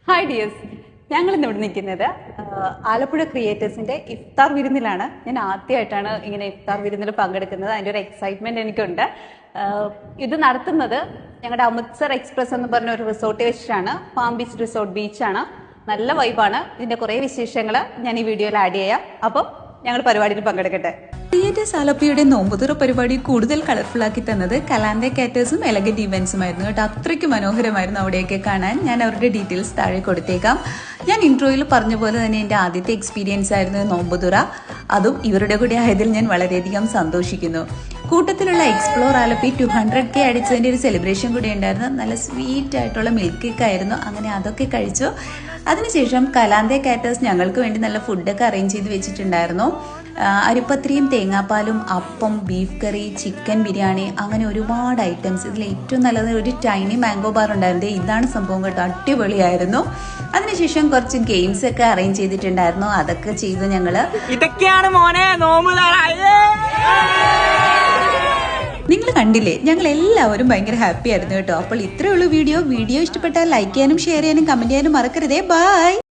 Hi dears, ഞങ്ങൾ ഇന്ന് ഇവിടെ നിൽക്കുന്നത് ആലപ്പുഴ ക്രിയേറ്റേഴ്സിന്റെ ഇഫ്താർ വിരുന്നിലാണ്. ഞാൻ ആദ്യമായിട്ടാണ് ഇങ്ങനെ ഇഫ്താർ വിരുന്നിൽ പങ്കെടുക്കുന്നത്. അതിൻ്റെ ഒരു എക്സൈറ്റ്മെന്റ് എനിക്കുണ്ട്. ഇത് നടത്തുന്നത് ഞങ്ങളുടെ അമൃത്സർ എക്സ്പ്രസ് എന്ന് പറഞ്ഞ ഒരു റിസോർട്ട് വെച്ചിട്ടാണ്. പാം ബീച്ച് റിസോർട്ട് ബീച്ചാണ്. നല്ല വൈബാണ്. ഇതിന്റെ കുറേ വിശേഷങ്ങൾ ഞാൻ ഈ വീഡിയോയിൽ ആഡ് ചെയ്യാം. അപ്പം ഞങ്ങൾ പരിപാടിയിൽ പങ്കെടുക്കട്ടെ. ക്രിയേറ്റേഴ്സ് ആലപ്പുഴയുടെ നോമ്പുതുറ പരിപാടി കൂടുതൽ കളർഫുൾ ആക്കി തന്നത് കലാന്തെ കാറ്റേഴ്സും എലഗന്റ് ഇവന്റ്സും ആയിരുന്നു കേട്ടോ. അത്രയ്ക്ക് മനോഹരമായിരുന്നു അവിടെയൊക്കെ കാണാൻ. ഞാൻ അവരുടെ ഡീറ്റെയിൽസ് താഴെ കൊടുത്തേക്കാം. ഞാൻ ഇൻട്രോയിൽ പറഞ്ഞ പോലെ തന്നെ എൻ്റെ ആദ്യത്തെ എക്സ്പീരിയൻസ് ആയിരുന്നു നോമ്പുതുറ. അതും ഇവരുടെ കൂടെ ആയതിൽ ഞാൻ വളരെയധികം സന്തോഷിക്കുന്നു. കൂട്ടത്തിലുള്ള എക്സ്പ്ലോർ ആലപ്പി 200K അടിച്ചതിൻ്റെ ഒരു സെലിബ്രേഷൻ കൂടി ഉണ്ടായിരുന്നു. നല്ല സ്വീറ്റ് ആയിട്ടുള്ള മിൽക്ക് കേക്ക് ആയിരുന്നു. അങ്ങനെ അതൊക്കെ കഴിച്ചു. അതിനുശേഷം കലാന്തെ കാറ്റേഴ്സ് ഞങ്ങൾക്ക് വേണ്ടി നല്ല ഫുഡൊക്കെ അറേഞ്ച് ചെയ്ത് വെച്ചിട്ടുണ്ടായിരുന്നു. അരിപ്പത്രിയും തേങ്ങാപ്പാലും, അപ്പം, ബീഫ് കറി, ചിക്കൻ ബിരിയാണി, അങ്ങനെ ഒരുപാട് ഐറ്റംസ്. ഇതിൽ ഏറ്റവും നല്ലത് ഒരു ടൈനി മാംഗോ ബാർ ഉണ്ടായിരുന്നു. ഇതാണ് സംഭവം കേട്ടോ, അടിപൊളിയായിരുന്നു. അതിനുശേഷം കുറച്ച് ഗെയിംസ് ഒക്കെ അറേഞ്ച് ചെയ്തിട്ടുണ്ടായിരുന്നു. അതൊക്കെ ചെയ്തു ഞങ്ങള്. ഇതൊക്കെയാണ് മോനെ നോമ്പ്. നിങ്ങൾ കണ്ടില്ലേ, ഞങ്ങൾ എല്ലാവരും ഭയങ്കര ഹാപ്പി ആയിരുന്നു കേട്ടോ. അപ്പോൾ ഇത്രയേ ഉള്ളൂ വീഡിയോ ഇഷ്ടപ്പെട്ടാൽ ലൈക്ക് ചെയ്യാനും ഷെയർ ചെയ്യാനും കമന്റ് ചെയ്യാനും മറക്കരുതേ. ബൈ.